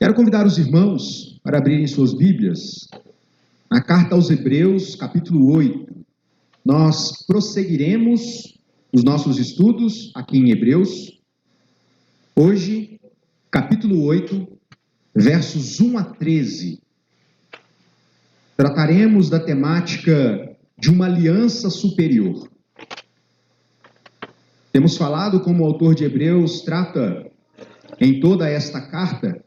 Quero convidar os irmãos para abrirem suas Bíblias na carta aos Hebreus, capítulo 8. Nós prosseguiremos os nossos estudos aqui em Hebreus. Hoje, capítulo 8, versos 1 a 13. Trataremos da temática de uma aliança superior. Temos falado como o autor de Hebreus trata em toda esta carta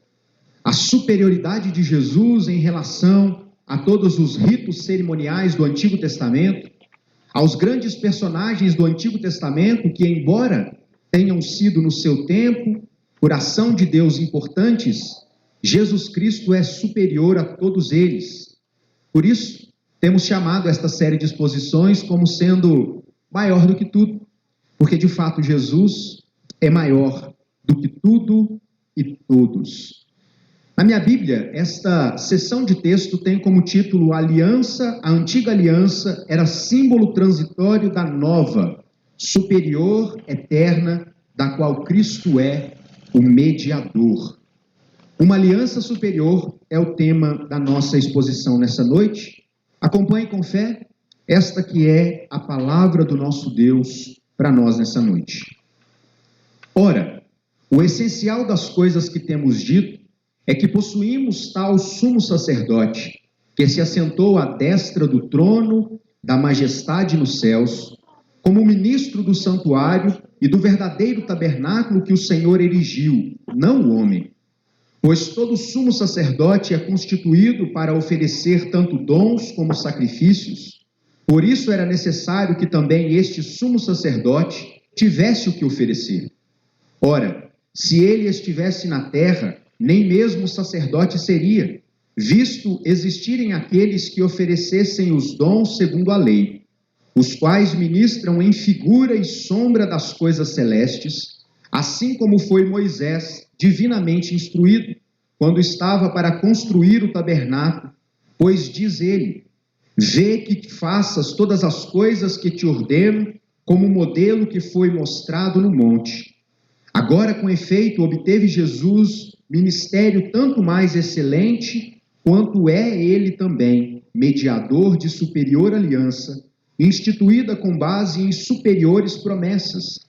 a superioridade de Jesus em relação a todos os ritos cerimoniais do Antigo Testamento, aos grandes personagens do Antigo Testamento que, embora tenham sido no seu tempo, por ação de Deus importantes, Jesus Cristo é superior a todos eles. Por isso, temos chamado esta série de exposições como sendo maior do que tudo, porque de fato Jesus é maior do que tudo e todos. Na minha Bíblia, esta seção de texto tem como título Aliança, a antiga aliança era símbolo transitório da nova, superior, eterna, da qual Cristo é o mediador. Uma aliança superior é o tema da nossa exposição nessa noite. Acompanhe com fé esta que é a palavra do nosso Deus para nós nessa noite. Ora, o essencial das coisas que temos dito é que possuímos tal sumo sacerdote, que se assentou à destra do trono da majestade nos céus, como ministro do santuário e do verdadeiro tabernáculo que o Senhor erigiu, não o homem. Pois todo sumo sacerdote é constituído para oferecer tanto dons como sacrifícios. Por isso era necessário que também este sumo sacerdote tivesse o que oferecer. Ora, se ele estivesse na terra, nem mesmo sacerdote seria, visto existirem aqueles que oferecessem os dons segundo a lei, os quais ministram em figura e sombra das coisas celestes, assim como foi Moisés divinamente instruído, quando estava para construir o tabernáculo, pois diz ele, vê que faças todas as coisas que te ordeno, como o modelo que foi mostrado no monte. Agora, com efeito, obteve Jesus ministério tanto mais excelente, quanto é ele também mediador de superior aliança, instituída com base em superiores promessas.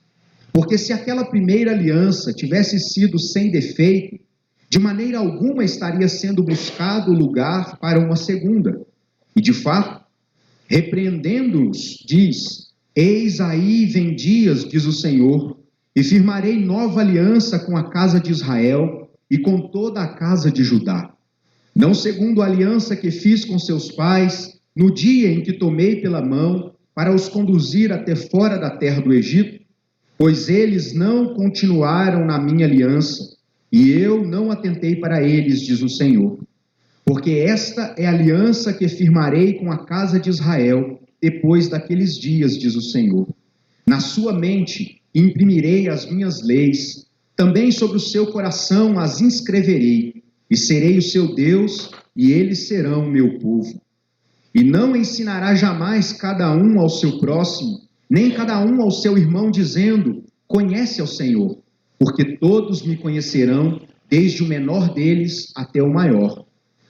Porque se aquela primeira aliança tivesse sido sem defeito, de maneira alguma estaria sendo buscado lugar para uma segunda. E de fato, repreendendo-os, diz, eis aí vem dias, diz o Senhor, e firmarei nova aliança com a casa de Israel e com toda a casa de Judá. Não segundo a aliança que fiz com seus pais, no dia em que tomei pela mão para os conduzir até fora da terra do Egito, pois eles não continuaram na minha aliança, e eu não atentei para eles, diz o Senhor. Porque esta é a aliança que firmarei com a casa de Israel, depois daqueles dias, diz o Senhor. Na sua mente imprimirei as minhas leis, também sobre o seu coração as inscreverei, e serei o seu Deus, e eles serão o meu povo. E não ensinará jamais cada um ao seu próximo, nem cada um ao seu irmão, dizendo, conhece ao Senhor, porque todos me conhecerão, desde o menor deles até o maior.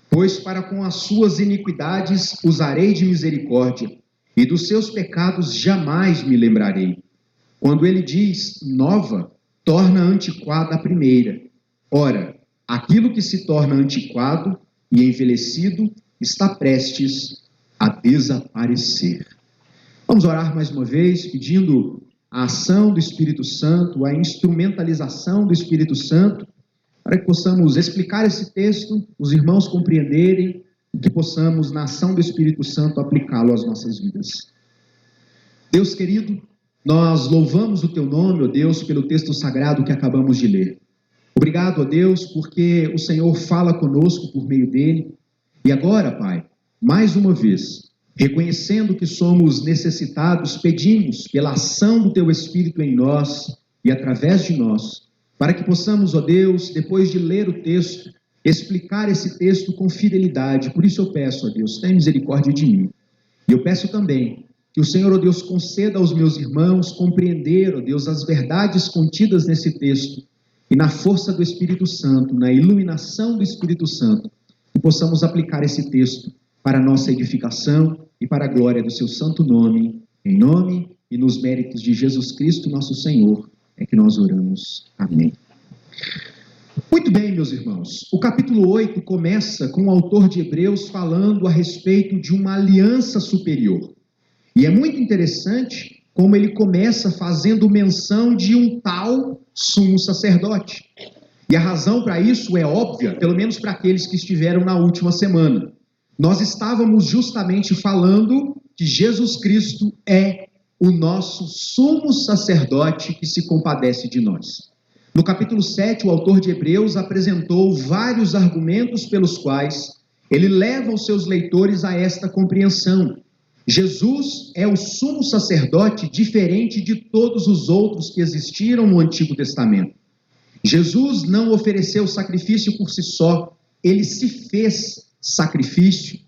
Pois para com as suas iniquidades usarei de misericórdia, e dos seus pecados jamais me lembrarei. Quando ele diz nova, torna antiquada a primeira. Ora, aquilo que se torna antiquado e envelhecido está prestes a desaparecer. Vamos orar mais uma vez, pedindo a ação do Espírito Santo, a instrumentalização do Espírito Santo, para que possamos explicar esse texto, os irmãos compreenderem, e que possamos, na ação do Espírito Santo, aplicá-lo às nossas vidas. Deus querido, nós louvamos o teu nome, ó Deus, pelo texto sagrado que acabamos de ler. Obrigado, ó Deus, porque o Senhor fala conosco por meio dele. E agora, Pai, mais uma vez, reconhecendo que somos necessitados, pedimos pela ação do teu Espírito em nós e através de nós, para que possamos, ó Deus, depois de ler o texto, explicar esse texto com fidelidade. Por isso eu peço, ó Deus, tenha misericórdia de mim. E eu peço também que o Senhor, ó Deus, conceda aos meus irmãos compreender, ó Deus, as verdades contidas nesse texto e na força do Espírito Santo, na iluminação do Espírito Santo, que possamos aplicar esse texto para a nossa edificação e para a glória do seu santo nome, em nome e nos méritos de Jesus Cristo, nosso Senhor, é que nós oramos. Amém. Muito bem, meus irmãos, o capítulo 8 começa com o autor de Hebreus falando a respeito de uma aliança superior. E é muito interessante como ele começa fazendo menção de um tal sumo sacerdote. E a razão para isso é óbvia, pelo menos para aqueles que estiveram na última semana. Nós estávamos justamente falando que Jesus Cristo é o nosso sumo sacerdote que se compadece de nós. No capítulo 7, o autor de Hebreus apresentou vários argumentos pelos quais ele leva os seus leitores a esta compreensão. Jesus é o sumo sacerdote diferente de todos os outros que existiram no Antigo Testamento. Jesus não ofereceu sacrifício por si só, ele se fez sacrifício.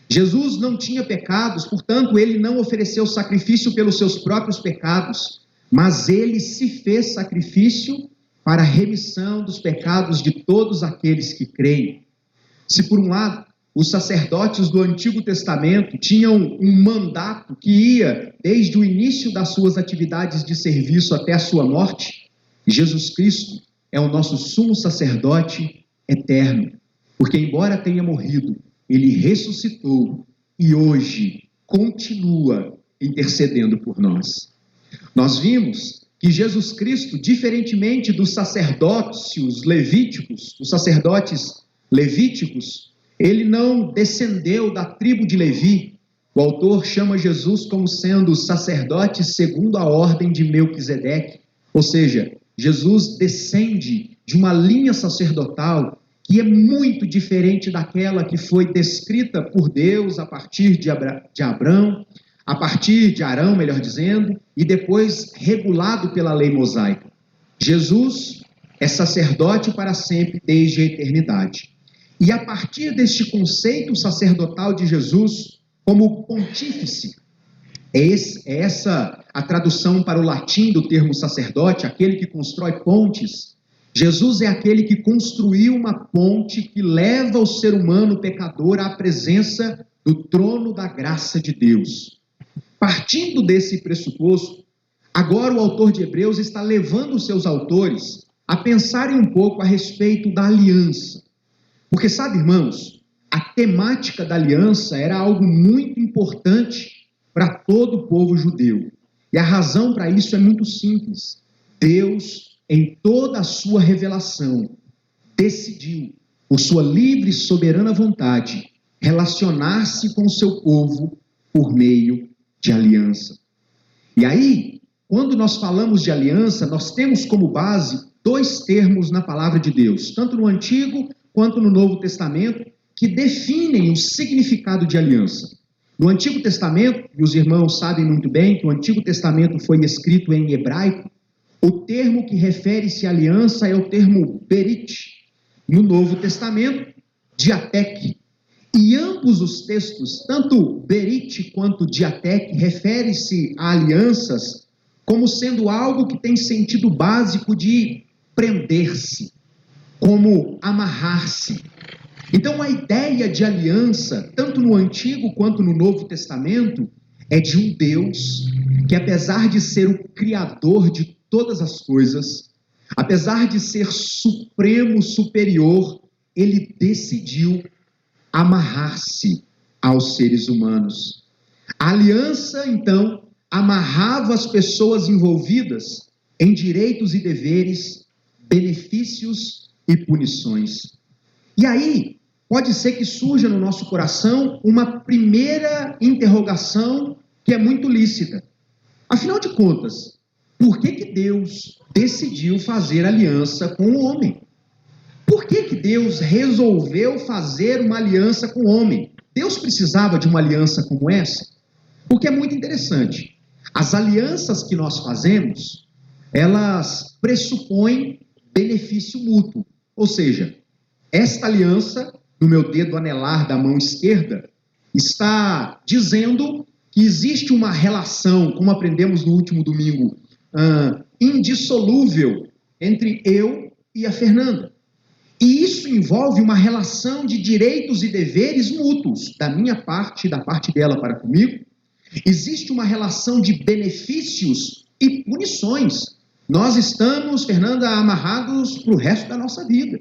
Jesus não tinha pecados, portanto, ele não ofereceu sacrifício pelos seus próprios pecados, mas ele se fez sacrifício para a remissão dos pecados de todos aqueles que creem. Se por um lado, os sacerdotes do Antigo Testamento tinham um mandato que ia desde o início das suas atividades de serviço até a sua morte, Jesus Cristo é o nosso sumo sacerdote eterno, porque embora tenha morrido, ele ressuscitou e hoje continua intercedendo por nós. Nós vimos que Jesus Cristo, diferentemente dos sacerdócios levíticos, os sacerdotes levíticos, ele não descendeu da tribo de Levi. O autor chama Jesus como sendo sacerdote segundo a ordem de Melquisedeque, ou seja, Jesus descende de uma linha sacerdotal que é muito diferente daquela que foi descrita por Deus a partir de Abraão, a partir de Arão, melhor dizendo, e depois regulado pela lei mosaica. Jesus é sacerdote para sempre, desde a eternidade. E a partir deste conceito sacerdotal de Jesus como pontífice, é essa a tradução para o latim do termo sacerdote, aquele que constrói pontes. Jesus é aquele que construiu uma ponte que leva o ser humano pecador à presença do trono da graça de Deus. Partindo desse pressuposto, agora o autor de Hebreus está levando os seus autores a pensarem um pouco a respeito da aliança. Porque sabe, irmãos, a temática da aliança era algo muito importante para todo o povo judeu. E a razão para isso é muito simples. Deus, em toda a sua revelação, decidiu, por sua livre e soberana vontade, relacionar-se com o seu povo por meio de aliança. E aí, quando nós falamos de aliança, nós temos como base dois termos na palavra de Deus, tanto no Antigo quanto no Novo Testamento, que definem o significado de aliança. No Antigo Testamento, e os irmãos sabem muito bem que o Antigo Testamento foi escrito em hebraico, o termo que refere-se à aliança é o termo berit. No Novo Testamento, diatec. E ambos os textos, tanto berit quanto diatec, refere-se a alianças como sendo algo que tem sentido básico de prender-se, como amarrar-se. Então a ideia de aliança, tanto no Antigo quanto no Novo Testamento, é de um Deus que, apesar de ser o Criador de todas as coisas, apesar de ser supremo, superior, ele decidiu amarrar-se aos seres humanos. A aliança, então, amarrava as pessoas envolvidas em direitos e deveres, benefícios e punições. E aí, pode ser que surja no nosso coração uma primeira interrogação que é muito lícita. Afinal de contas, por que Deus decidiu fazer aliança com o homem? Por que Deus resolveu fazer uma aliança com o homem? Deus precisava de uma aliança como essa? Porque é muito interessante. As alianças que nós fazemos, elas pressupõem benefício mútuo. Ou seja, esta aliança, no meu dedo anelar da mão esquerda, está dizendo que existe uma relação, como aprendemos no último domingo, indissolúvel entre eu e a Fernanda. E isso envolve uma relação de direitos e deveres mútuos, da minha parte e da parte dela para comigo. Existe uma relação de benefícios e punições. Nós estamos, Fernanda, amarrados para o resto da nossa vida.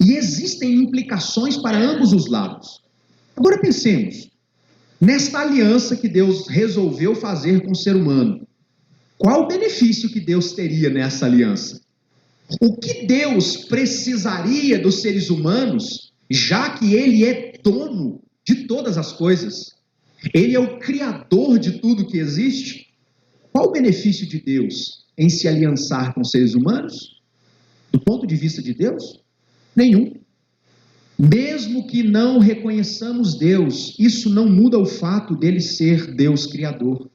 E existem implicações para ambos os lados. Agora pensemos, nesta aliança que Deus resolveu fazer com o ser humano, qual o benefício que Deus teria nessa aliança? O que Deus precisaria dos seres humanos, já que Ele é dono de todas as coisas? Ele é o criador de tudo que existe? Qual o benefício de Deus em se aliançar com os seres humanos? Do ponto de vista de Deus? Nenhum. Mesmo que não reconheçamos Deus, isso não muda o fato dele ser Deus Criador.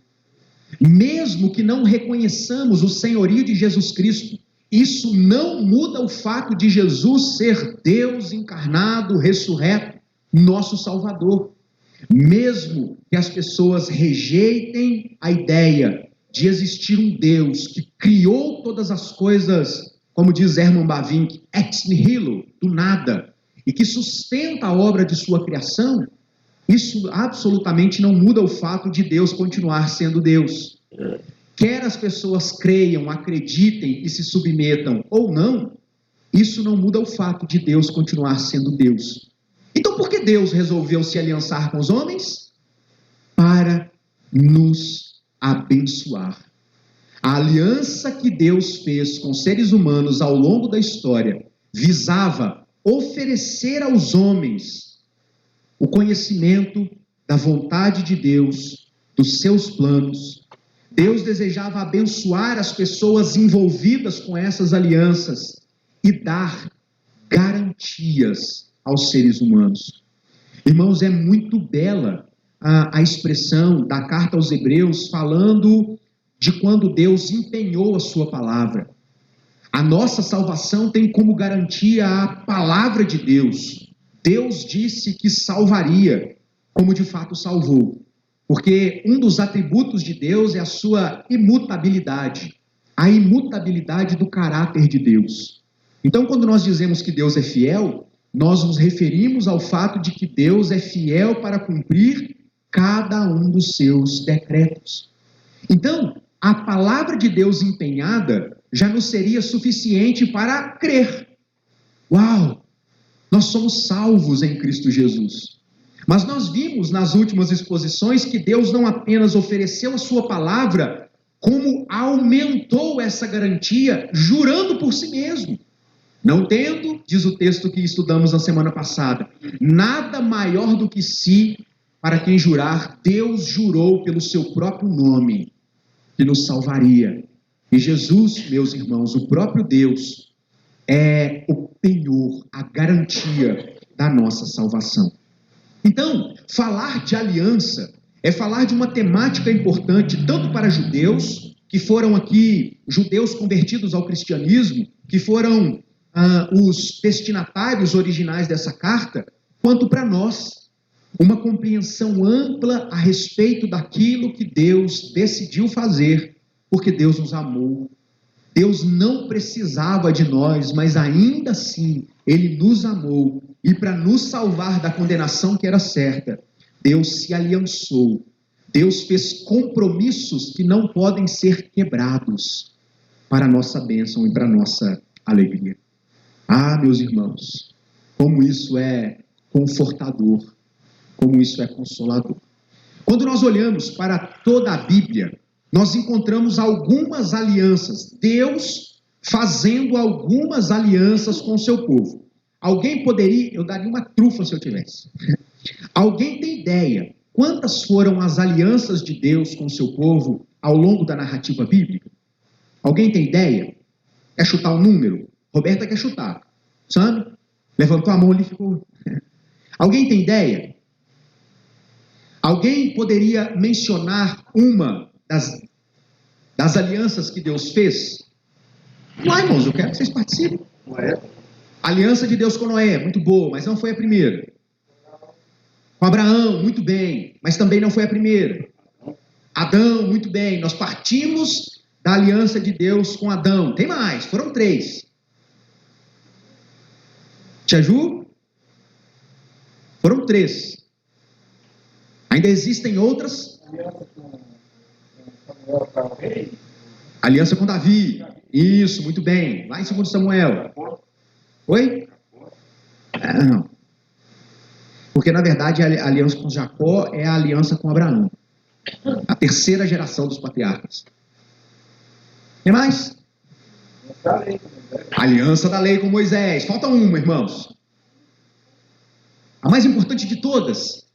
Mesmo que não reconheçamos o senhorio de Jesus Cristo, isso não muda o fato de Jesus ser Deus encarnado, ressurreto, nosso Salvador. Mesmo que as pessoas rejeitem a ideia de existir um Deus que criou todas as coisas, como diz Herman Bavinck, ex nihilo, do nada, e que sustenta a obra de sua criação, isso absolutamente não muda o fato de Deus continuar sendo Deus. Quer as pessoas creiam, acreditem e se submetam ou não, isso não muda o fato de Deus continuar sendo Deus. Então por que Deus resolveu se aliançar com os homens? Para nos abençoar. A aliança que Deus fez com os seres humanos ao longo da história visava oferecer aos homens o conhecimento da vontade de Deus, dos seus planos. Deus desejava abençoar as pessoas envolvidas com essas alianças e dar garantias aos seres humanos. Irmãos, é muito bela a expressão da carta aos Hebreus falando de quando Deus empenhou a sua palavra. A nossa salvação tem como garantia a palavra de Deus. Deus disse que salvaria, como de fato salvou. Porque um dos atributos de Deus é a sua imutabilidade, a imutabilidade do caráter de Deus. Então, quando nós dizemos que Deus é fiel, nós nos referimos ao fato de que Deus é fiel para cumprir cada um dos seus decretos. Então, a palavra de Deus empenhada já nos seria suficiente para crer. Uau! Nós somos salvos em Cristo Jesus. Mas nós vimos nas últimas exposições que Deus não apenas ofereceu a sua palavra, como aumentou essa garantia, jurando por si mesmo. Não tendo, diz o texto que estudamos na semana passada, nada maior do que si, para quem jurar, Deus jurou pelo seu próprio nome, que nos salvaria. E Jesus, meus irmãos, o próprio Deus, é o penhor, a garantia da nossa salvação. Então, falar de aliança é falar de uma temática importante tanto para judeus, que foram aqui judeus convertidos ao cristianismo, que foram os destinatários originais dessa carta, quanto para nós. Uma compreensão ampla a respeito daquilo que Deus decidiu fazer, porque Deus nos amou. Deus não precisava de nós, mas ainda assim, Ele nos amou. E para nos salvar da condenação que era certa, Deus se aliançou. Deus fez compromissos que não podem ser quebrados para a nossa bênção e para a nossa alegria. Ah, meus irmãos, como isso é confortador, como isso é consolador. Quando nós olhamos para toda a Bíblia, nós encontramos algumas alianças, Deus fazendo algumas alianças com o seu povo. Alguém poderia, eu daria uma trufa se eu tivesse. Alguém tem ideia quantas foram as alianças de Deus com o seu povo ao longo da narrativa bíblica? Alguém tem ideia? Quer chutar um número? Roberta quer chutar. Sabe? Levantou a mão ali e ficou. Alguém tem ideia? Alguém poderia mencionar uma das alianças que Deus fez? Lá, irmãos, eu quero que vocês participem. A aliança de Deus com Noé, muito boa, mas não foi a primeira. Com Abraão, muito bem, mas também não foi a primeira. Adão, muito bem, nós partimos da aliança de Deus com Adão. Tem mais, foram 3. Tia Ju? Foram 3. Ainda existem outras? Aliança com Davi. Isso, muito bem. Lá em 2 Samuel. Oi? Não. Porque, na verdade, a aliança com Jacó é a aliança com Abraão. A 3ª geração dos patriarcas. Tem mais? Aliança da lei com Moisés. Falta uma, irmãos. A mais importante de todas.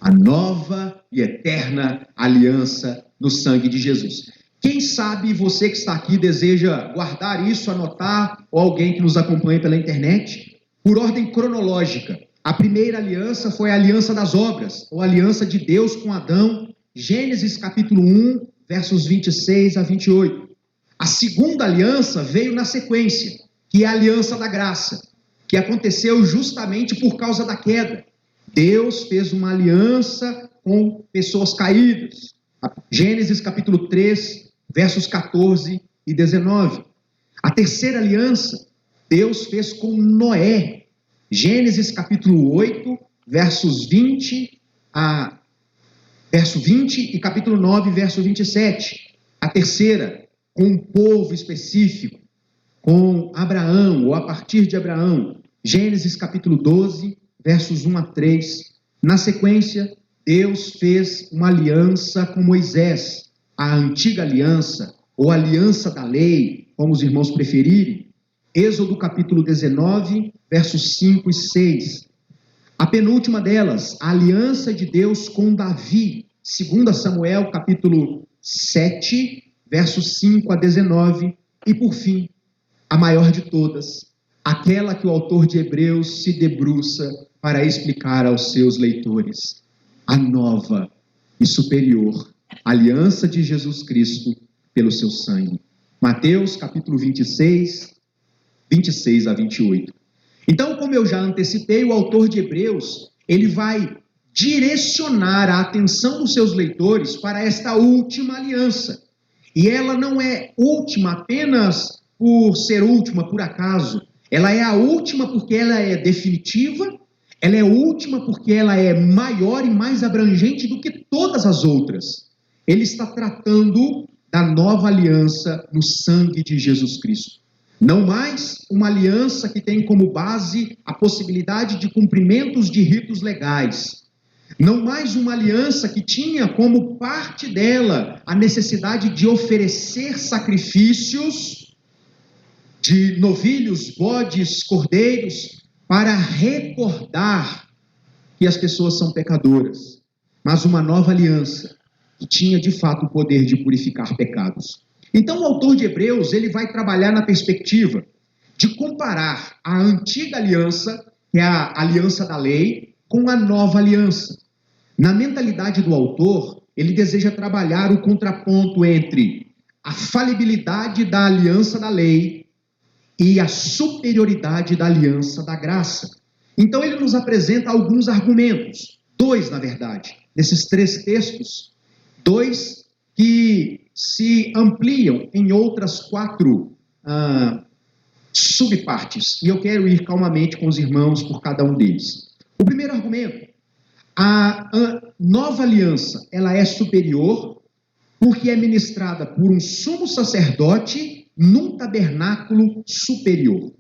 A nova e eterna aliança no sangue de Jesus. Quem sabe você que está aqui deseja guardar isso, anotar, ou alguém que nos acompanha pela internet, por ordem cronológica. A primeira aliança foi a aliança das obras, ou aliança de Deus com Adão, Gênesis capítulo 1, versos 26 a 28. A segunda aliança veio na sequência, que é a aliança da graça, que aconteceu justamente por causa da queda. Deus fez uma aliança com pessoas caídas. Gênesis capítulo 3, versos 14 e 19. A terceira aliança, Deus fez com Noé. Gênesis capítulo 8, verso 20 e capítulo 9, verso 27. A terceira, com um povo específico, com Abraão, ou a partir de Abraão. Gênesis capítulo 12, versos 1 a 3. Na sequência, Deus fez uma aliança com Moisés, a antiga aliança, ou aliança da lei, como os irmãos preferirem. Êxodo capítulo 19, versos 5 e 6. A penúltima delas, a aliança de Deus com Davi, 2 Samuel capítulo 7, versos 5 a 19. E por fim, a maior de todas, aquela que o autor de Hebreus se debruça para explicar aos seus leitores. A nova e superior aliança de Jesus Cristo pelo seu sangue. Mateus capítulo 26 a 28. Então, como eu já antecipei, o autor de Hebreus, ele vai direcionar a atenção dos seus leitores para esta última aliança. E ela não é última apenas por ser última por acaso. Ela é a última porque ela é definitiva, ela é última porque ela é maior e mais abrangente do que todas as outras. Ele está tratando da nova aliança no sangue de Jesus Cristo. Não mais uma aliança que tem como base a possibilidade de cumprimentos de ritos legais. Não mais uma aliança que tinha como parte dela a necessidade de oferecer sacrifícios de novilhos, bodes, cordeiros, para recordar que as pessoas são pecadoras. Mas uma nova aliança que tinha de fato o poder de purificar pecados. Então o autor de Hebreus, ele vai trabalhar na perspectiva de comparar a antiga aliança, que é a aliança da lei, com a nova aliança. Na mentalidade do autor, ele deseja trabalhar o contraponto entre a falibilidade da aliança da lei e a superioridade da aliança da graça. Então ele nos apresenta alguns argumentos, 2 na verdade, nesses 3 textos, 2 que se ampliam em outras 4 subpartes, e eu quero ir calmamente com os irmãos por cada um deles. O primeiro argumento, a nova aliança, ela é superior porque é ministrada por um sumo sacerdote num tabernáculo superior.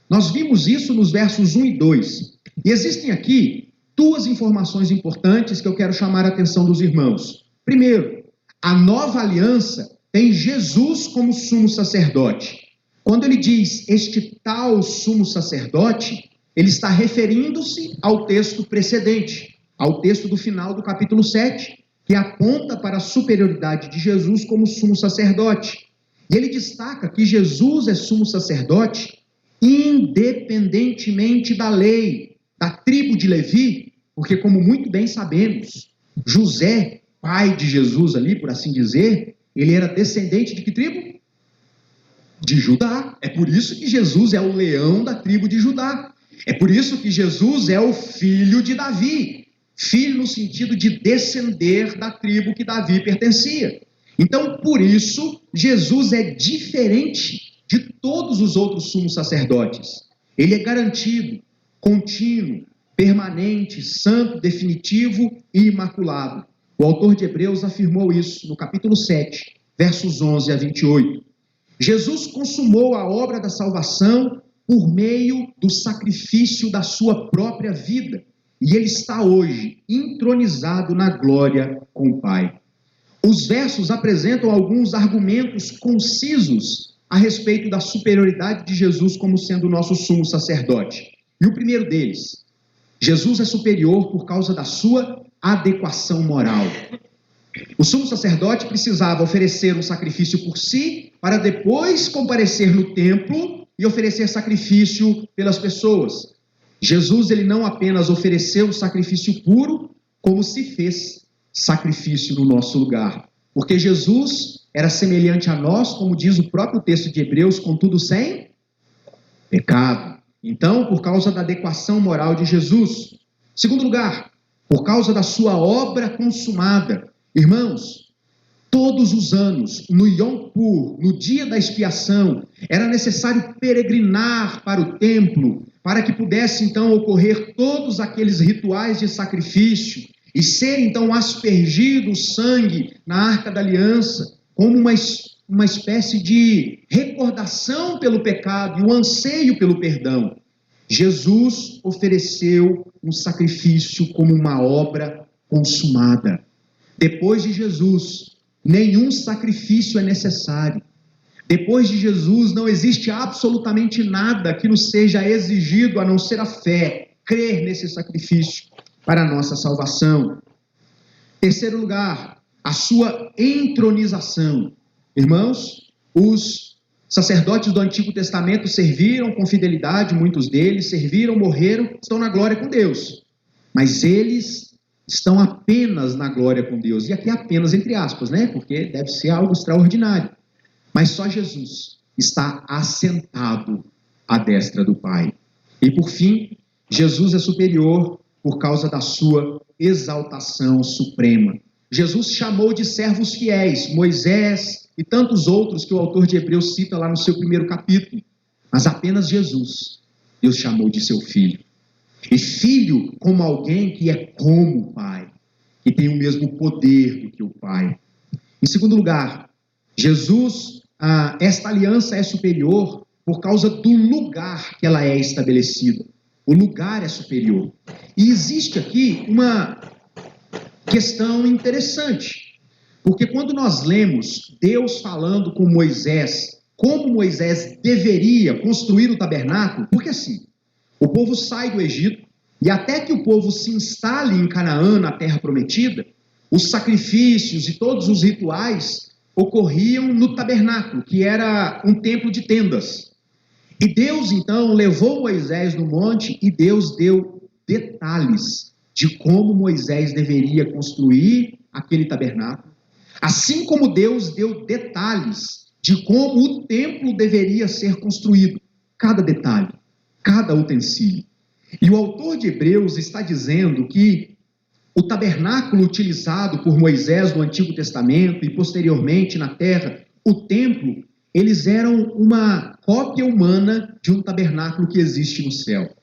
Nós vimos isso nos versos 1 e 2. E existem aqui 2 informações importantes que eu quero chamar a atenção dos irmãos. Primeiro, a nova aliança tem Jesus como sumo sacerdote. Quando ele diz este tal sumo sacerdote, ele está referindo-se ao texto precedente, ao texto do final do capítulo 7, que aponta para a superioridade de Jesus como sumo sacerdote. E ele destaca que Jesus é sumo sacerdote independentemente da lei, da tribo de Levi, porque como muito bem sabemos, José, pai de Jesus ali, por assim dizer, ele era descendente de que tribo? De Judá. É por isso que Jesus é o leão da tribo de Judá. É por isso que Jesus é o filho de Davi. Filho no sentido de descender da tribo que Davi pertencia. Então, por isso, Jesus é diferente de todos os outros sumos sacerdotes. Ele é garantido, contínuo, permanente, santo, definitivo e imaculado. O autor de Hebreus afirmou isso no capítulo 7, versos 11 a 28. Jesus consumou a obra da salvação por meio do sacrifício da sua própria vida. E ele está hoje entronizado na glória com o Pai. Os versos apresentam alguns argumentos concisos a respeito da superioridade de Jesus como sendo o nosso sumo sacerdote. E o primeiro deles, Jesus é superior por causa da sua adequação moral. O sumo sacerdote precisava oferecer um sacrifício por si, para depois comparecer no templo e oferecer sacrifício pelas pessoas. Jesus, ele não apenas ofereceu o sacrifício puro, como se fez sacrifício no nosso lugar. Porque Jesus era semelhante a nós, como diz o próprio texto de Hebreus, contudo sem pecado. Então, por causa da adequação moral de Jesus. Segundo lugar, por causa da sua obra consumada. Irmãos, todos os anos, no Yom Kippur, no dia da expiação, era necessário peregrinar para o templo, para que pudesse então ocorrer todos aqueles rituais de sacrifício e ser então aspergido o sangue na Arca da Aliança, como uma espécie de recordação pelo pecado e um anseio pelo perdão. Jesus ofereceu um sacrifício como uma obra consumada. Depois de Jesus, nenhum sacrifício é necessário. Depois de Jesus, não existe absolutamente nada que nos seja exigido a não ser a fé, crer nesse sacrifício para a nossa salvação. Terceiro lugar, a sua entronização. Irmãos, os sacerdotes do Antigo Testamento serviram com fidelidade, muitos deles serviram, morreram, estão na glória com Deus. Mas eles estão apenas na glória com Deus. E aqui apenas entre aspas, né? Porque deve ser algo extraordinário. Mas só Jesus está assentado à destra do Pai. E por fim, Jesus é superior por causa da sua exaltação suprema. Jesus chamou de servos fiéis, Moisés e tantos outros que o autor de Hebreus cita lá no seu primeiro capítulo. Mas apenas Jesus, Deus chamou de seu filho. E filho como alguém que é como o Pai, que tem o mesmo poder do que o Pai. Em segundo lugar, Jesus, esta aliança é superior por causa do lugar que ela é estabelecida. O lugar é superior. E existe aqui uma questão interessante, porque quando nós lemos Deus falando com Moisés, como Moisés deveria construir o tabernáculo, porque assim, o povo sai do Egito, e até que o povo se instale em Canaã, na terra prometida, os sacrifícios e todos os rituais ocorriam no tabernáculo, que era um templo de tendas. E Deus, então, levou Moisés no monte e Deus deu detalhes de como Moisés deveria construir aquele tabernáculo, assim como Deus deu detalhes de como o templo deveria ser construído, cada detalhe, cada utensílio. E o autor de Hebreus está dizendo que o tabernáculo utilizado por Moisés no Antigo Testamento e posteriormente na terra, o templo, eles eram uma cópia humana de um tabernáculo que existe no céu.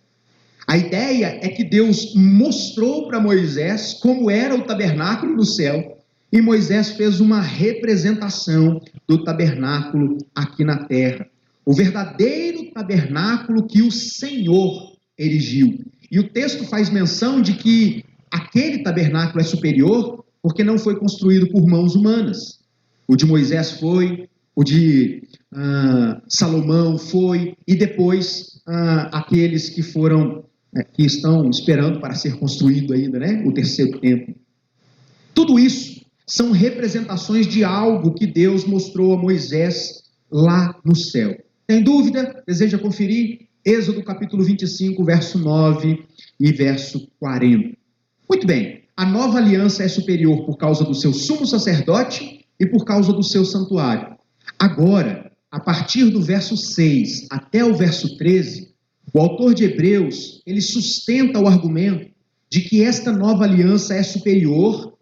A ideia é que Deus mostrou para Moisés como era o tabernáculo no céu e Moisés fez uma representação do tabernáculo aqui na terra. O verdadeiro tabernáculo que o Senhor erigiu. E o texto faz menção de que aquele tabernáculo é superior porque não foi construído por mãos humanas. O de Moisés foi, o de Salomão foi, e depois aqueles que foram, que estão esperando para ser construído ainda, né? O terceiro templo. Tudo isso são representações de algo que Deus mostrou a Moisés lá no céu. Tem dúvida? Deseja conferir? Êxodo capítulo 25, verso 9 e verso 40. Muito bem, a nova aliança é superior por causa do seu sumo sacerdote e por causa do seu santuário. Agora, a partir do verso 6 até o verso 13, o autor de Hebreus, ele sustenta o argumento de que esta nova aliança é superior.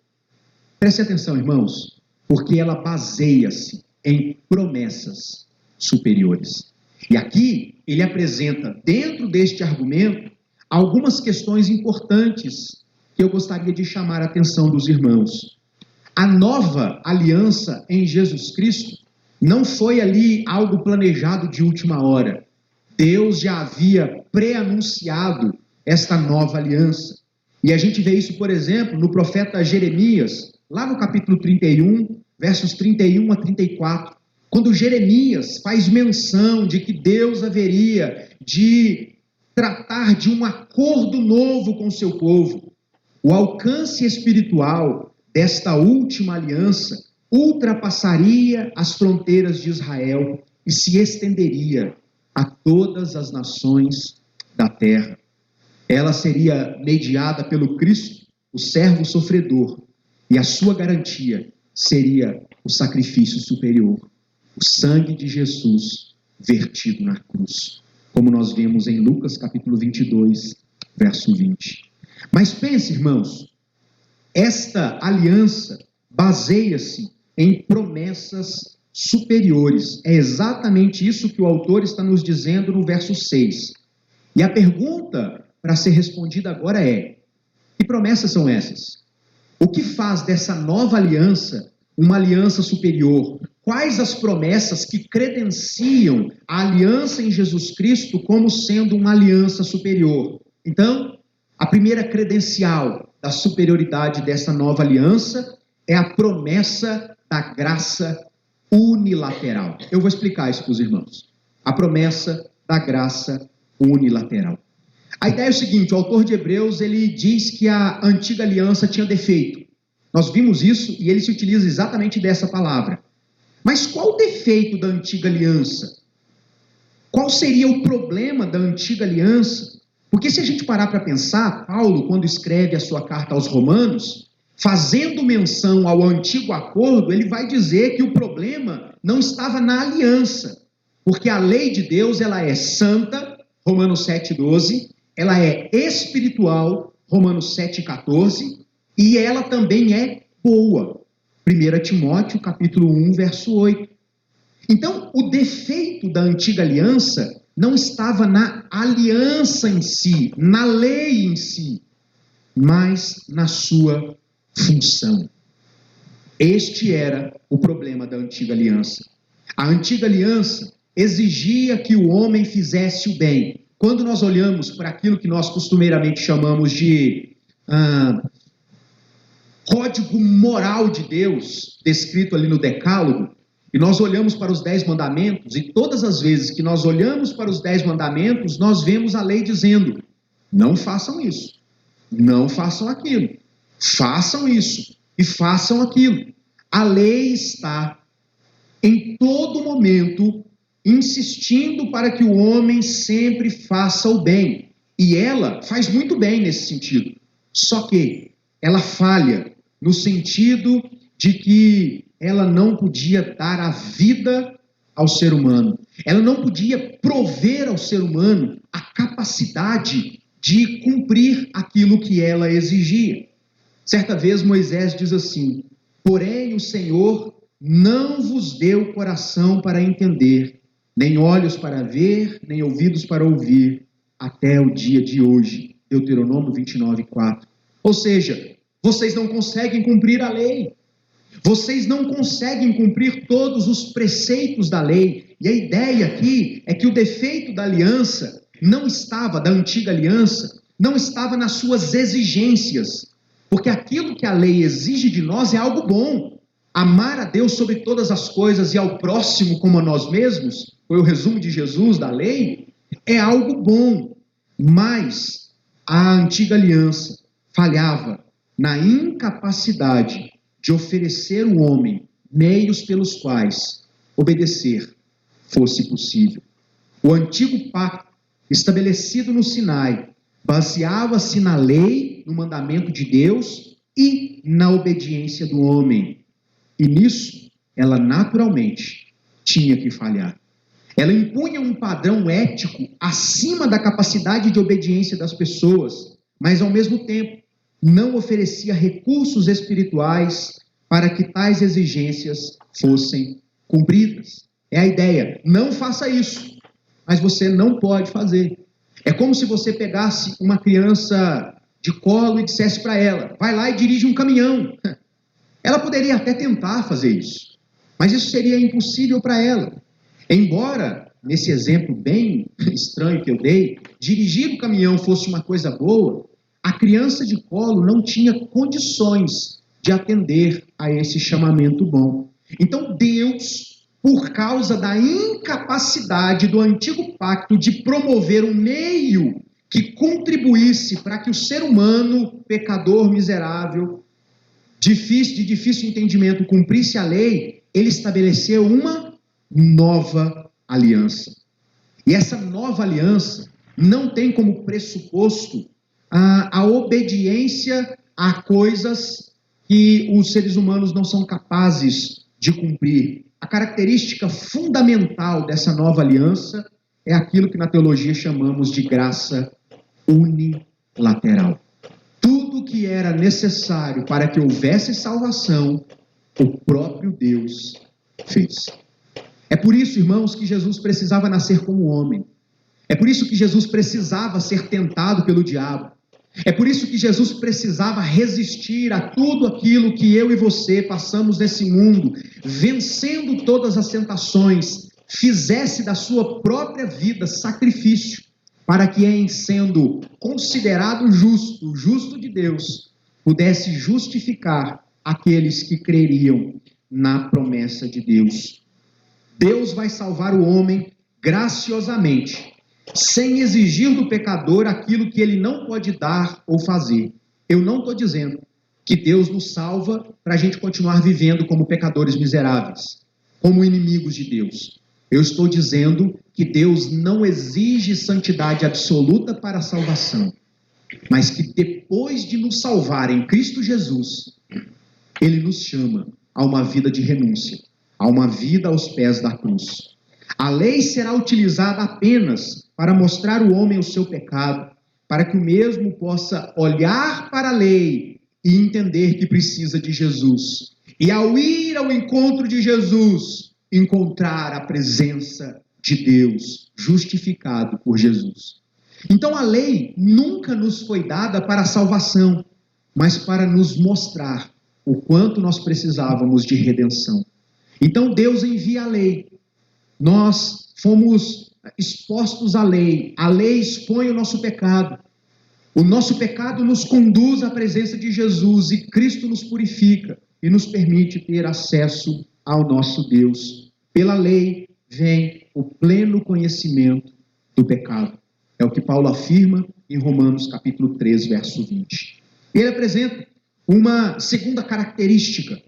Preste atenção, irmãos, porque ela baseia-se em promessas superiores. E aqui ele apresenta, dentro deste argumento, algumas questões importantes que eu gostaria de chamar a atenção dos irmãos. A nova aliança em Jesus Cristo não foi ali algo planejado de última hora. Deus já havia pré-anunciado esta nova aliança. E a gente vê isso, por exemplo, no profeta Jeremias, lá no capítulo 31, versos 31 a 34, quando Jeremias faz menção de que Deus haveria de tratar de um acordo novo com o seu povo. O alcance espiritual desta última aliança ultrapassaria as fronteiras de Israel e se estenderia a todas as nações da terra. Ela seria mediada pelo Cristo, o servo sofredor, e a sua garantia seria o sacrifício superior, o sangue de Jesus vertido na cruz, como nós vemos em Lucas capítulo 22, verso 20. Mas pense, irmãos, esta aliança baseia-se em promessas superiores. É exatamente isso que o autor está nos dizendo no verso 6. E a pergunta para ser respondida agora é: que promessas são essas? O que faz dessa nova aliança uma aliança superior? Quais as promessas que credenciam a aliança em Jesus Cristo como sendo uma aliança superior? Então, a primeira credencial da superioridade dessa nova aliança é a promessa da graça unilateral. Eu vou explicar isso para os irmãos. A promessa da graça unilateral. A ideia é o seguinte: o autor de Hebreus, ele diz que a antiga aliança tinha defeito. Nós vimos isso e ele se utiliza exatamente dessa palavra. Mas qual o defeito da antiga aliança? Qual seria o problema da antiga aliança? Porque se a gente parar para pensar, Paulo, quando escreve a sua carta aos Romanos, fazendo menção ao antigo acordo, ele vai dizer que o problema não estava na aliança, porque a lei de Deus, ela é santa, Romanos 7,12, ela é espiritual, Romanos 7,14, e ela também é boa, 1 Timóteo capítulo 1, verso 8. Então, o defeito da antiga aliança não estava na aliança em si, na lei em si, mas na sua função. Este era o problema da antiga aliança. A antiga aliança exigia que o homem fizesse o bem. Quando nós olhamos para aquilo que nós costumeiramente chamamos de código moral de Deus, descrito ali no Decálogo, e nós olhamos para os 10 mandamentos, e todas as vezes que nós olhamos para os 10 mandamentos, nós vemos a lei dizendo: não façam isso, não façam aquilo, façam isso e façam aquilo. A lei está em todo momento insistindo para que o homem sempre faça o bem. E ela faz muito bem nesse sentido. Só que ela falha no sentido de que ela não podia dar a vida ao ser humano. Ela não podia prover ao ser humano a capacidade de cumprir aquilo que ela exigia. Certa vez Moisés diz assim: porém o Senhor não vos deu coração para entender, nem olhos para ver, nem ouvidos para ouvir, até o dia de hoje. Deuteronômio 29:4. Ou seja, vocês não conseguem cumprir a lei. Vocês não conseguem cumprir todos os preceitos da lei. E a ideia aqui é que o defeito da aliança não estava, da antiga aliança, não estava nas suas exigências. Porque aquilo que a lei exige de nós é algo bom. Amar a Deus sobre todas as coisas e ao próximo como a nós mesmos, foi o resumo de Jesus da lei, é algo bom. Mas a antiga aliança falhava na incapacidade de oferecer ao homem meios pelos quais obedecer fosse possível. O antigo pacto, estabelecido no Sinai, baseava-se na lei, no mandamento de Deus e na obediência do homem. E nisso, ela naturalmente tinha que falhar. Ela impunha um padrão ético acima da capacidade de obediência das pessoas, mas ao mesmo tempo não oferecia recursos espirituais para que tais exigências fossem cumpridas. É a ideia: não faça isso, mas você não pode fazer. É como se você pegasse uma criança de colo e dissesse para ela: vai lá e dirige um caminhão. Ela poderia até tentar fazer isso, mas isso seria impossível para ela. Embora, nesse exemplo bem estranho que eu dei, dirigir o caminhão fosse uma coisa boa, a criança de colo não tinha condições de atender a esse chamamento bom. Então Deus, por causa da incapacidade do antigo pacto de promover um meio que contribuísse para que o ser humano, pecador, miserável, de difícil entendimento, cumprisse a lei, ele estabeleceu uma nova aliança. E essa nova aliança não tem como pressuposto a obediência a coisas que os seres humanos não são capazes de cumprir. A característica fundamental dessa nova aliança é aquilo que na teologia chamamos de graça unilateral. Tudo que era necessário para que houvesse salvação, o próprio Deus fez. É por isso, irmãos, que Jesus precisava nascer como homem. É por isso que Jesus precisava ser tentado pelo diabo. É por isso que Jesus precisava resistir a tudo aquilo que eu e você passamos nesse mundo, vencendo todas as tentações, fizesse da sua própria vida sacrifício, para que, em sendo considerado justo, o justo de Deus, pudesse justificar aqueles que creriam na promessa de Deus. Deus vai salvar o homem graciosamente, sem exigir do pecador aquilo que ele não pode dar ou fazer. Eu não estou dizendo que Deus nos salva para a gente continuar vivendo como pecadores miseráveis, como inimigos de Deus. Eu estou dizendo que Deus não exige santidade absoluta para a salvação, mas que depois de nos salvar em Cristo Jesus, Ele nos chama a uma vida de renúncia, a uma vida aos pés da cruz. A lei será utilizada apenas para mostrar ao homem o seu pecado, para que o mesmo possa olhar para a lei e entender que precisa de Jesus. E ao ir ao encontro de Jesus, encontrar a presença de Deus, justificado por Jesus. Então a lei nunca nos foi dada para a salvação, mas para nos mostrar o quanto nós precisávamos de redenção. Então Deus envia a lei. Nós fomos expostos à lei. A lei expõe o nosso pecado. O nosso pecado nos conduz à presença de Jesus e Cristo nos purifica e nos permite ter acesso ao nosso Deus. Pela lei vem o pleno conhecimento do pecado. É o que Paulo afirma em Romanos capítulo 3, verso 20. Ele apresenta uma segunda característica,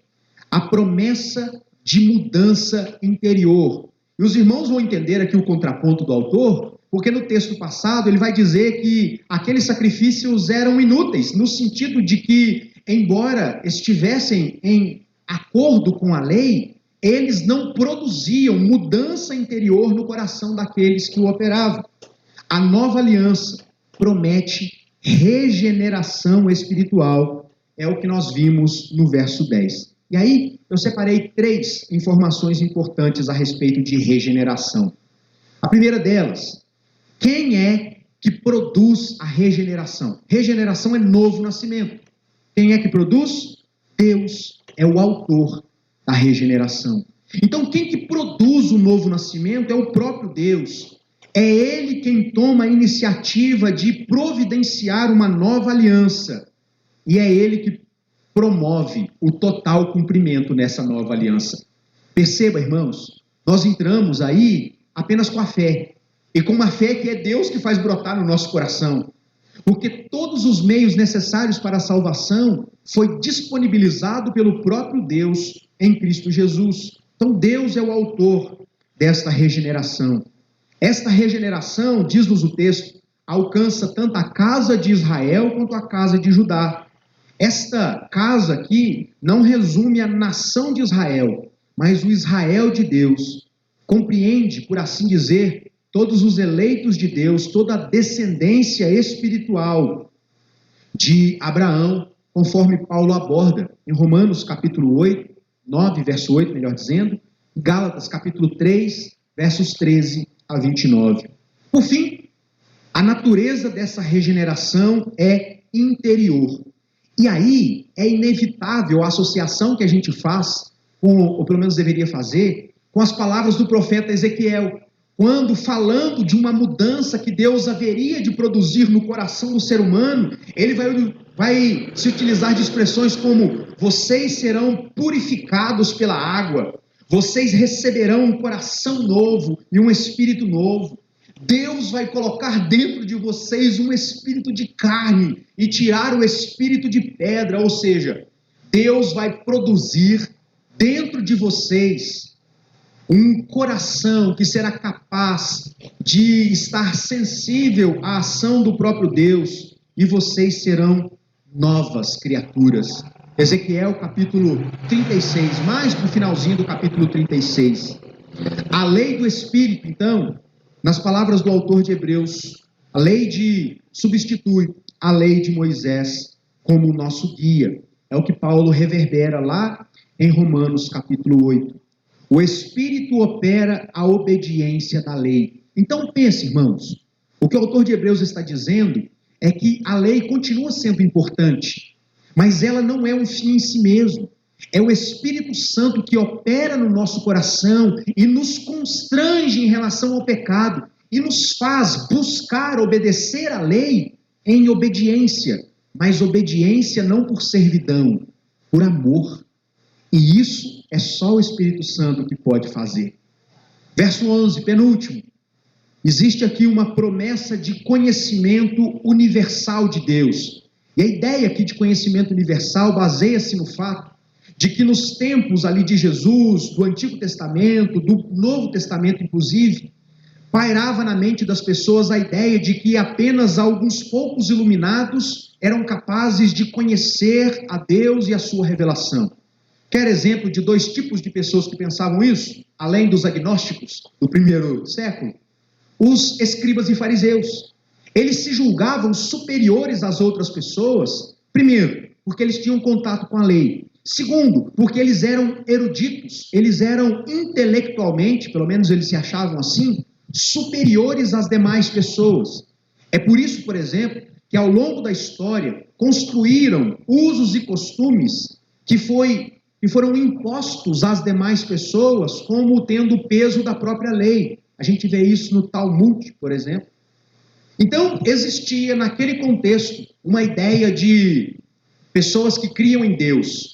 a promessa de mudança interior. E os irmãos vão entender aqui o contraponto do autor, porque no texto passado ele vai dizer que aqueles sacrifícios eram inúteis, no sentido de que, embora estivessem em acordo com a lei, eles não produziam mudança interior no coração daqueles que o operavam. A nova aliança promete regeneração espiritual, é o que nós vimos no verso 10. E aí, eu separei 3 informações importantes a respeito de regeneração. A primeira delas, quem é que produz a regeneração? Regeneração é novo nascimento. Quem é que produz? Deus é o autor da regeneração. Então, quem que produz o novo nascimento é o próprio Deus. É Ele quem toma a iniciativa de providenciar uma nova aliança. E é Ele que promove o total cumprimento nessa nova aliança. Perceba, irmãos, nós entramos aí apenas com a fé. E com uma fé que é Deus que faz brotar no nosso coração. Porque todos os meios necessários para a salvação foi disponibilizado pelo próprio Deus em Cristo Jesus. Então Deus é o autor desta regeneração. Esta regeneração, diz-nos o texto, alcança tanto a casa de Israel quanto a casa de Judá. Esta casa aqui não resume a nação de Israel, mas o Israel de Deus. Compreende, por assim dizer, todos os eleitos de Deus, toda a descendência espiritual de Abraão, conforme Paulo aborda em Romanos capítulo 8, 9, verso 8, melhor dizendo, Gálatas capítulo 3, versos 13 a 29. Por fim, a natureza dessa regeneração é interior. E aí é inevitável a associação que a gente faz, ou pelo menos deveria fazer, com as palavras do profeta Ezequiel, quando falando de uma mudança que Deus haveria de produzir no coração do ser humano, ele vai se utilizar de expressões como: vocês serão purificados pela água, vocês receberão um coração novo e um espírito novo. Deus vai colocar dentro de vocês um espírito de carne e tirar o espírito de pedra, ou seja, Deus vai produzir dentro de vocês um coração que será capaz de estar sensível à ação do próprio Deus, e vocês serão novas criaturas. Ezequiel capítulo 36, mais no finalzinho do capítulo 36. A lei do Espírito, então, nas palavras do autor de Hebreus, a lei substitui a lei de Moisés como o nosso guia. É o que Paulo reverbera lá em Romanos capítulo 8. O Espírito opera a obediência da lei. Então pense, irmãos, o que o autor de Hebreus está dizendo é que a lei continua sendo importante, mas ela não é um fim em si mesmo. É o Espírito Santo que opera no nosso coração e nos constrange em relação ao pecado e nos faz buscar obedecer à lei em obediência, mas obediência não por servidão, por amor. E isso é só o Espírito Santo que pode fazer. Verso 11, penúltimo. Existe aqui uma promessa de conhecimento universal de Deus. E a ideia aqui de conhecimento universal baseia-se no fato de que nos tempos ali de Jesus, do Antigo Testamento, do Novo Testamento inclusive, pairava na mente das pessoas a ideia de que apenas alguns poucos iluminados eram capazes de conhecer a Deus e a sua revelação. Quer exemplo de dois tipos de pessoas que pensavam isso, além dos agnósticos do primeiro século? Os escribas e fariseus. Eles se julgavam superiores às outras pessoas, primeiro, porque eles tinham contato com a lei. Segundo, porque eles eram eruditos, eles eram intelectualmente, pelo menos eles se achavam assim, superiores às demais pessoas. É por isso, por exemplo, que ao longo da história construíram usos e costumes que foram impostos às demais pessoas como tendo o peso da própria lei. A gente vê isso no Talmud, por exemplo. Então, existia naquele contexto uma ideia de pessoas que criam em Deus,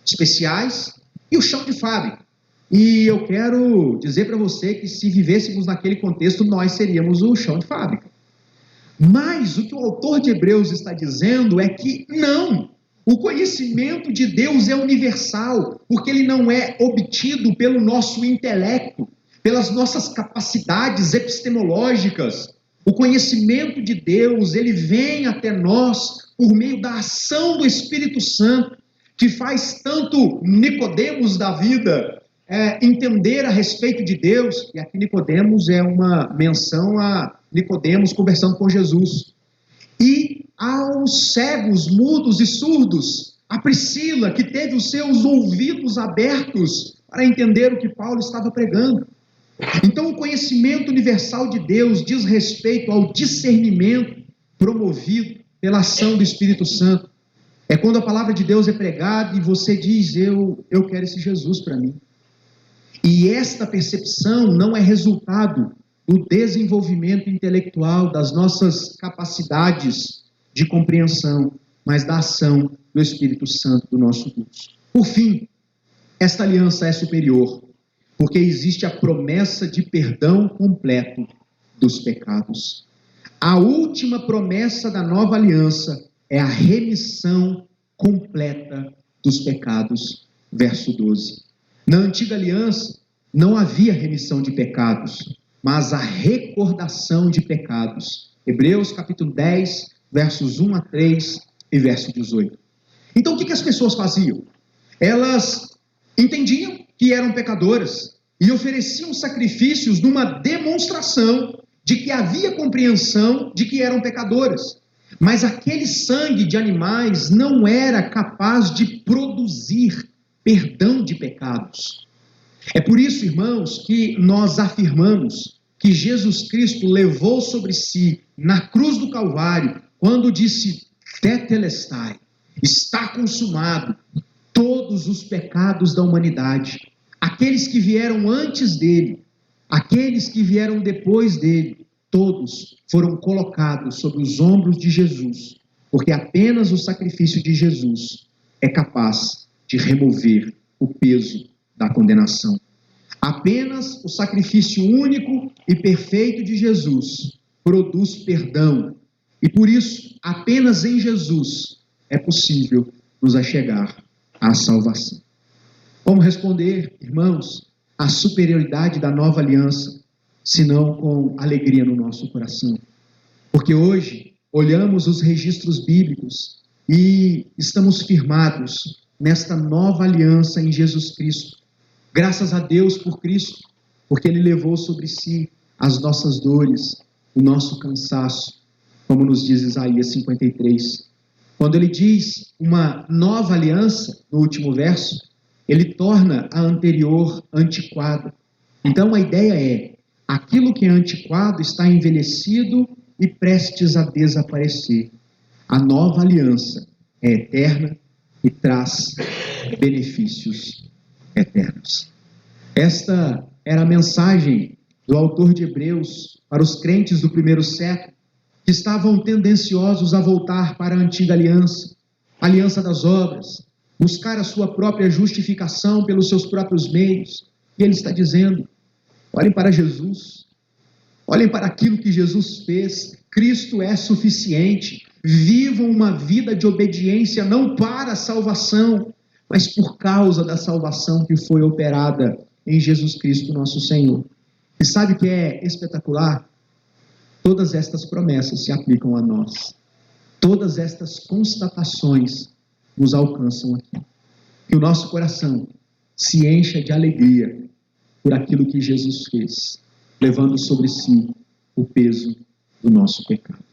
especiais, e o chão de fábrica. E eu quero dizer para você que se vivêssemos naquele contexto, nós seríamos o chão de fábrica. Mas o que o autor de Hebreus está dizendo é que não, o conhecimento de Deus é universal, porque ele não é obtido pelo nosso intelecto, pelas nossas capacidades epistemológicas. O conhecimento de Deus, ele vem até nós por meio da ação do Espírito Santo, que faz tanto Nicodemos da vida entender a respeito de Deus, e aqui Nicodemos é uma menção a Nicodemos conversando com Jesus, e aos cegos, mudos e surdos, a Priscila, que teve os seus ouvidos abertos para entender o que Paulo estava pregando. Então o conhecimento universal de Deus diz respeito ao discernimento promovido pela ação do Espírito Santo. É quando a palavra de Deus é pregada e você diz, eu quero esse Jesus para mim. E esta percepção não é resultado do desenvolvimento intelectual, das nossas capacidades de compreensão, mas da ação do Espírito Santo do nosso Deus. Por fim, esta aliança é superior, porque existe a promessa de perdão completo dos pecados. A última promessa da nova aliança é a remissão completa dos pecados. Verso 12. Na antiga aliança, não havia remissão de pecados, mas a recordação de pecados. Hebreus capítulo 10, versos 1 a 3 e verso 18. Então o que as pessoas faziam? Elas entendiam que eram pecadoras e ofereciam sacrifícios numa demonstração de que havia compreensão de que eram pecadoras. Mas aquele sangue de animais não era capaz de produzir perdão de pecados. É por isso, irmãos, que nós afirmamos que Jesus Cristo levou sobre si na cruz do Calvário, quando disse tetelestai, está consumado, todos os pecados da humanidade, aqueles que vieram antes dele, aqueles que vieram depois dele, todos foram colocados sobre os ombros de Jesus, porque apenas o sacrifício de Jesus é capaz de remover o peso da condenação. Apenas o sacrifício único e perfeito de Jesus produz perdão. E por isso, apenas em Jesus é possível nos achegar à salvação. Como responder, irmãos, à superioridade da nova aliança, senão com alegria no nosso coração? Porque hoje olhamos os registros bíblicos e estamos firmados nesta nova aliança em Jesus Cristo. Graças a Deus por Cristo, porque Ele levou sobre si as nossas dores, o nosso cansaço, como nos diz Isaías 53. Quando ele diz uma nova aliança, no último verso, ele torna a anterior antiquada. Então a ideia é, aquilo que é antiquado está envelhecido e prestes a desaparecer. A nova aliança é eterna e traz benefícios eternos. Esta era a mensagem do autor de Hebreus para os crentes do primeiro século, que estavam tendenciosos a voltar para a antiga aliança, a aliança das obras, buscar a sua própria justificação pelos seus próprios meios. E ele está dizendo, olhem para Jesus, olhem para aquilo que Jesus fez, Cristo é suficiente, vivam uma vida de obediência, não para a salvação, mas por causa da salvação que foi operada em Jesus Cristo, nosso Senhor. E sabe o que é espetacular? Todas estas promessas se aplicam a nós. Todas estas constatações nos alcançam aqui. Que o nosso coração se encha de alegria por aquilo que Jesus fez, levando sobre si o peso do nosso pecado.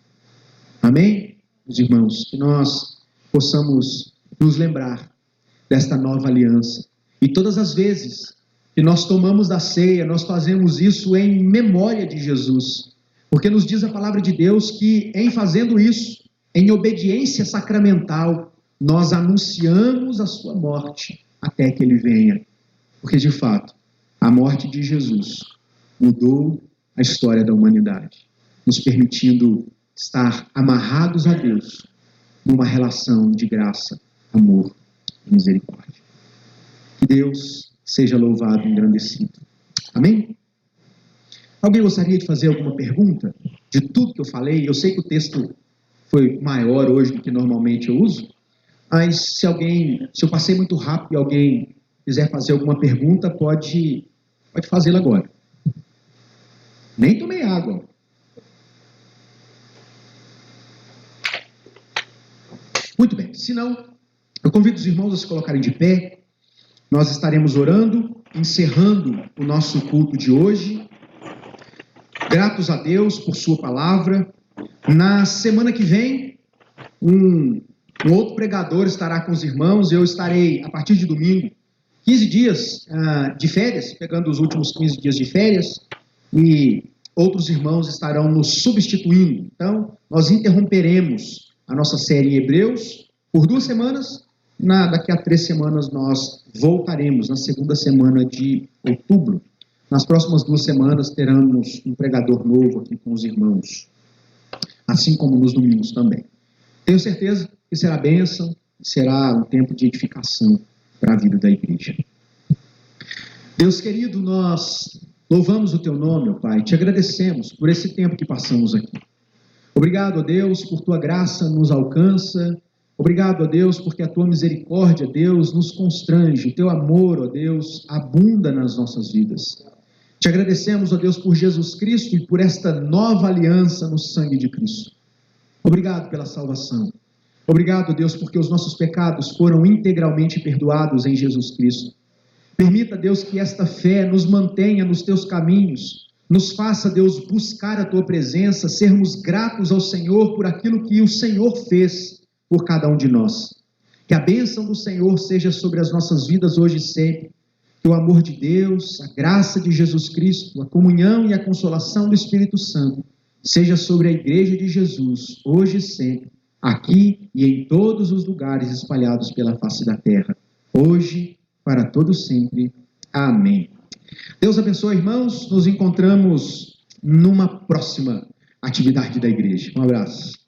Amém, meus irmãos? Que nós possamos nos lembrar desta nova aliança. E todas as vezes que nós tomamos da ceia, nós fazemos isso em memória de Jesus. Porque nos diz a palavra de Deus que, em fazendo isso, em obediência sacramental, nós anunciamos a sua morte até que ele venha. Porque, de fato, a morte de Jesus mudou a história da humanidade, nos permitindo estar amarrados a Deus numa relação de graça, amor e misericórdia. Que Deus seja louvado e engrandecido. Amém? Alguém gostaria de fazer alguma pergunta de tudo que eu falei? Eu sei que o texto foi maior hoje do que normalmente eu uso, mas se eu passei muito rápido e alguém quiser fazer alguma pergunta, pode fazê-la agora. Nem tomei água. Muito bem, se não, eu convido os irmãos a se colocarem de pé. Nós estaremos orando, encerrando o nosso culto de hoje. Gratos a Deus por sua palavra. Na semana que vem, um outro pregador estará com os irmãos. Eu estarei, a partir de domingo, 15 dias de férias, pegando os últimos 15 dias de férias, e outros irmãos estarão nos substituindo. Então, nós interromperemos a nossa série em Hebreus por 2 semanas. Daqui a 3 semanas nós voltaremos, na segunda semana de outubro. Nas próximas 2 semanas teremos um pregador novo aqui com os irmãos, assim como nos domingos também. Tenho certeza que será bênção, será um tempo de edificação para a vida da igreja. Deus querido, nós louvamos o teu nome, ó Pai, te agradecemos por esse tempo que passamos aqui. Obrigado, ó Deus, por tua graça nos alcança. Obrigado, ó Deus, porque a tua misericórdia, Deus, nos constrange. O teu amor, ó Deus, abunda nas nossas vidas. Te agradecemos, ó Deus, por Jesus Cristo e por esta nova aliança no sangue de Cristo. Obrigado pela salvação. Obrigado, Deus, porque os nossos pecados foram integralmente perdoados em Jesus Cristo. Permita, Deus, que esta fé nos mantenha nos teus caminhos, nos faça, Deus, buscar a tua presença, sermos gratos ao Senhor por aquilo que o Senhor fez por cada um de nós. Que a bênção do Senhor seja sobre as nossas vidas hoje e sempre. Que o amor de Deus, a graça de Jesus Cristo, a comunhão e a consolação do Espírito Santo seja sobre a Igreja de Jesus, hoje e sempre, aqui e em todos os lugares espalhados pela face da terra, hoje, para todo sempre. Amém. Deus abençoe, irmãos. Nos encontramos numa próxima atividade da igreja. Um abraço.